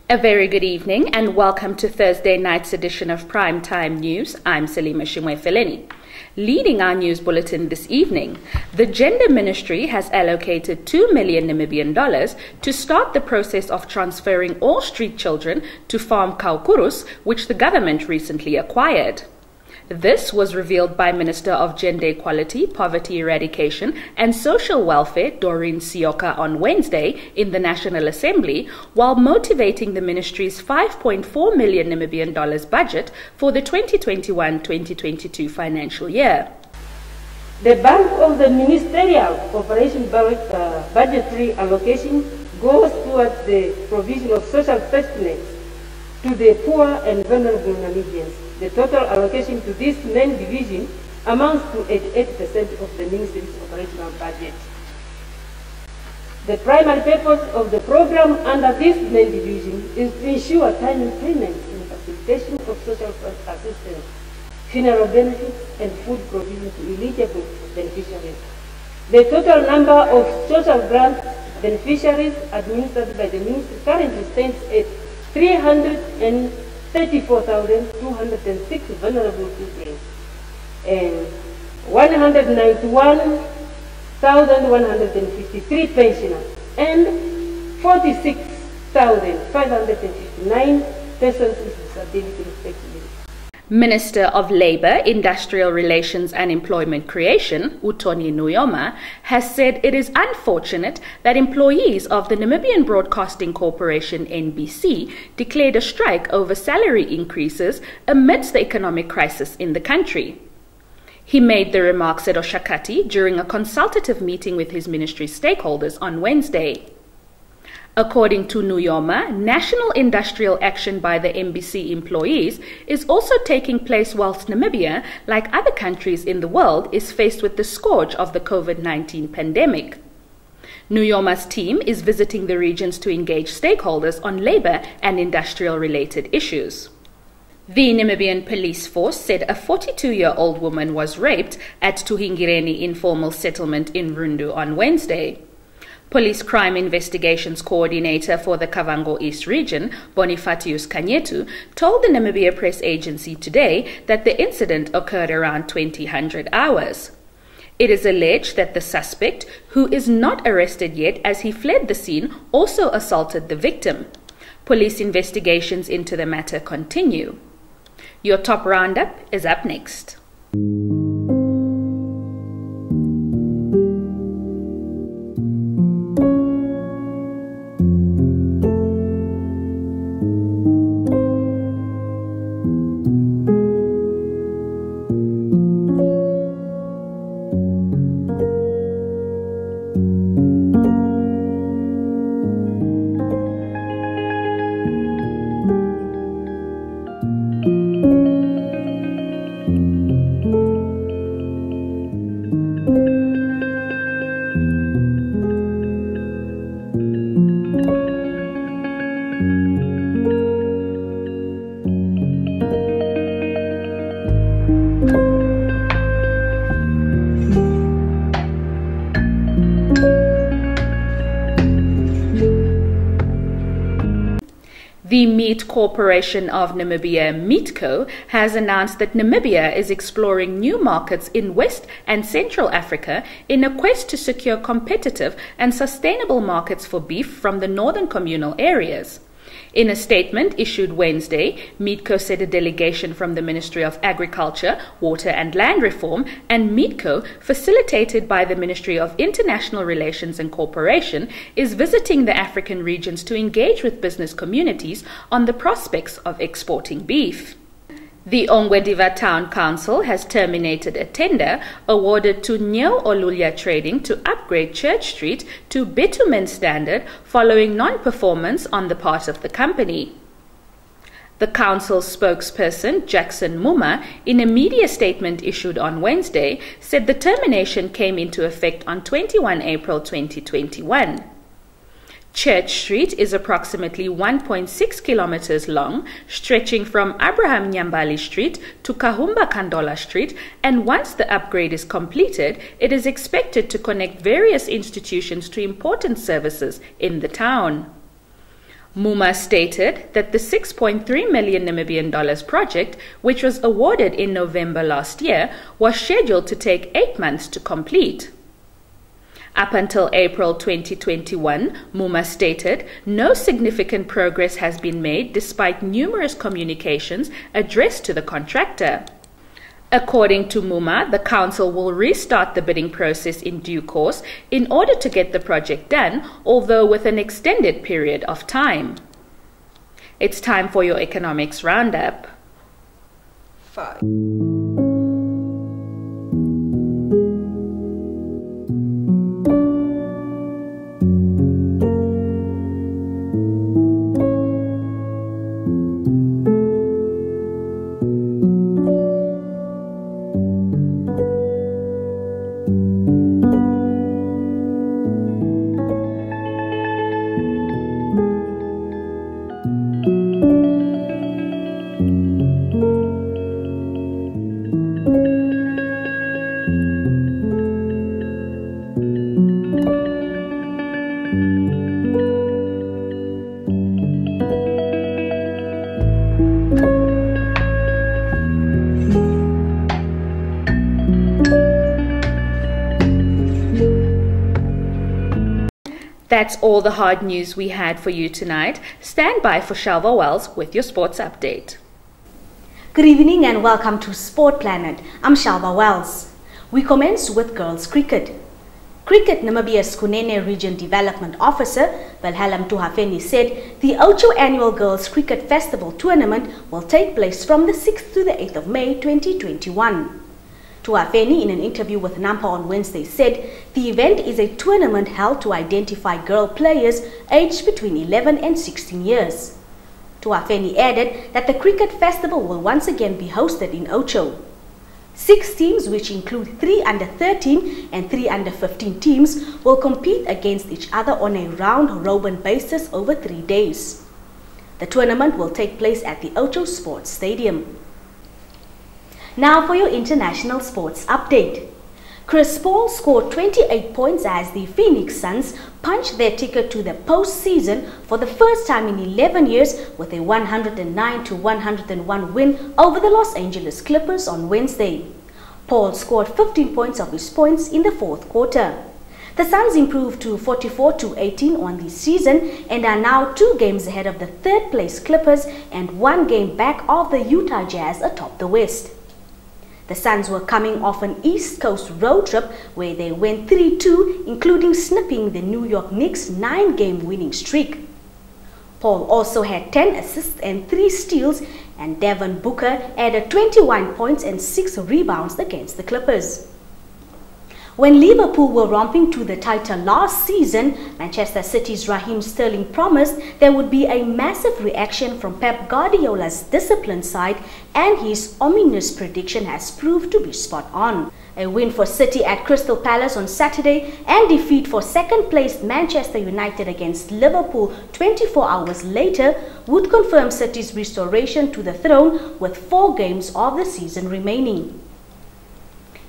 A very good evening and welcome to Thursday night's edition of Prime Time News. I'm Salima Shimwe-Feleni. Leading our news bulletin this evening, the Gender Ministry has allocated 2 million Namibian dollars to start the process of transferring all street children to Farm Kaukurus, which the government recently acquired. This was revealed by Minister of Gender Equality, Poverty Eradication and Social Welfare, Doreen Sioka, on Wednesday in the National Assembly, while motivating the ministry's 5.4 million Namibian dollars budget for the 2021-2022 financial year. The bulk of the ministerial cooperation budgetary allocation goes towards the provision of social safety nets to the poor and vulnerable Namibians. The total allocation to this main division amounts to 88% of the Ministry's operational budget. The primary purpose of the program under this main division is to ensure timely payments and facilitation of social assistance, funeral benefits, and food provision to eligible beneficiaries. The total number of social grant beneficiaries administered by the Ministry currently stands at 334,206 vulnerable children and 191,153 pensioners and 46,559 persons with disability respectively. Minister of Labour, Industrial Relations and Employment Creation, Utoni Nuyoma, has said it is unfortunate that employees of the Namibian Broadcasting Corporation (NBC) declared a strike over salary increases amidst the economic crisis in the country. He made the remarks at Oshakati during a consultative meeting with his ministry stakeholders on Wednesday. According to Nuyoma, national industrial action by the NBC employees is also taking place whilst Namibia, like other countries in the world, is faced with the scourge of the COVID-19 pandemic. Nuyoma's team is visiting the regions to engage stakeholders on labour and industrial-related issues. The Namibian police force said a 42-year-old woman was raped at Tuhingireni Informal Settlement in Rundu on Wednesday. Police Crime Investigations Coordinator for the Kavango East region, Bonifatius Kanyetu, told the Namibia Press Agency today that the incident occurred around 2000 hours. It is alleged that the suspect, who is not arrested yet as he fled the scene, also assaulted the victim. Police investigations into the matter continue. Your top roundup is up next. The Meat Corporation of Namibia, Meatco, has announced that Namibia is exploring new markets in West and Central Africa in a quest to secure competitive and sustainable markets for beef from the northern communal areas. In a statement issued Wednesday, Meatco said a delegation from the Ministry of Agriculture, Water and Land Reform and Meatco, facilitated by the Ministry of International Relations and Cooperation, is visiting the African regions to engage with business communities on the prospects of exporting beef. The Ongwediva Town Council has terminated a tender awarded to Neo Olulia Trading to upgrade Church Street to bitumen standard following non-performance on the part of the company. The council's spokesperson, Jackson Muma, in a media statement issued on Wednesday, said the termination came into effect on 21 April 2021. Church Street is approximately 1.6 kilometers long, stretching from Abraham Nyambali Street to Kahumba Kandola Street, and once the upgrade is completed, it is expected to connect various institutions to important services in the town. Muma stated that the 6.3 million Namibian dollars project, which was awarded in November last year, was scheduled to take 8 months to complete. Up until April 2021, Muma stated no significant progress has been made despite numerous communications addressed to the contractor. According to Muma, the council will restart the bidding process in due course in order to get the project done, although with an extended period of time. It's time for your economics roundup. 5. That's all the hard news we had for you tonight. Stand by for Shalva Wells with your sports update. Good evening and welcome to Sport Planet. I'm Shalva Wells. We commence with girls cricket. Cricket Namibia's Kunene Region Development Officer, Wilhelm Tuhafeni, said the Ocho Annual Girls Cricket Festival Tournament will take place from the 6th to the 8th of May 2021. Tuhafeni, in an interview with Nampa on Wednesday, said the event is a tournament held to identify girl players aged between 11 and 16 years. Tuhafeni added that the cricket festival will once again be hosted in Ocho. 6 teams, which include 3 under 13 and 3 under 15 teams, will compete against each other on a round-robin basis over 3 days. The tournament will take place at the Ocho Sports Stadium. Now for your international sports update. Chris Paul scored 28 points as the Phoenix Suns punched their ticket to the postseason for the first time in 11 years with a 109-101 win over the Los Angeles Clippers on Wednesday. Paul scored 15 points of his points in the fourth quarter. The Suns improved to 44-18 on the season and are now 2 games ahead of the third-place Clippers and 1 game back of the Utah Jazz atop the West. The Suns were coming off an East Coast road trip where they went 3-2, including snipping the New York Knicks' 9-game winning streak. Paul also had 10 assists and 3 steals, and Devin Booker added 21 points and 6 rebounds against the Clippers. When Liverpool were romping to the title last season, Manchester City's Raheem Sterling promised there would be a massive reaction from Pep Guardiola's disciplined side, and his ominous prediction has proved to be spot on. A win for City at Crystal Palace on Saturday and defeat for second-placed Manchester United against Liverpool 24 hours later would confirm City's restoration to the throne with 4 games of the season remaining.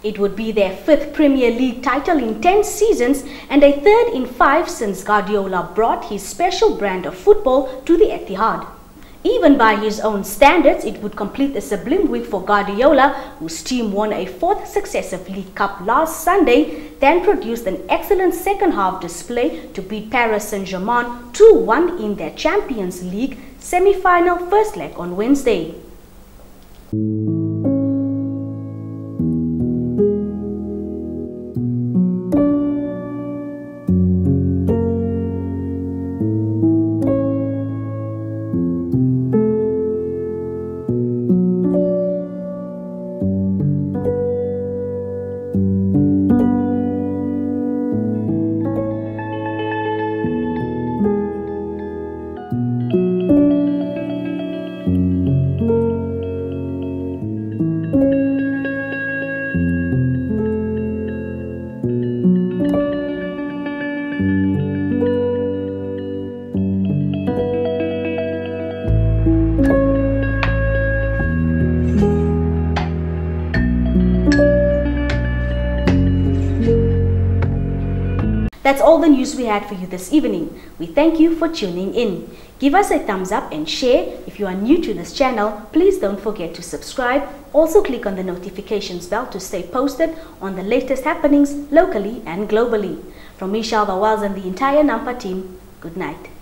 It would be their 5th Premier League title in 10 seasons and a 3rd in 5 since Guardiola brought his special brand of football to the Etihad. Even by his own standards, it would complete a sublime week for Guardiola, whose team won a 4th successive League Cup last Sunday, then produced an excellent second-half display to beat Paris Saint-Germain 2-1 in their Champions League semi-final first leg on Wednesday. That's all the news we had for you this evening. We thank you for tuning in. Give us a thumbs up and share. If you are new to this channel, please don't forget to subscribe. Also click on the notifications bell to stay posted on the latest happenings locally and globally. From me, Shalva Wells, and the entire Nampa team, good night.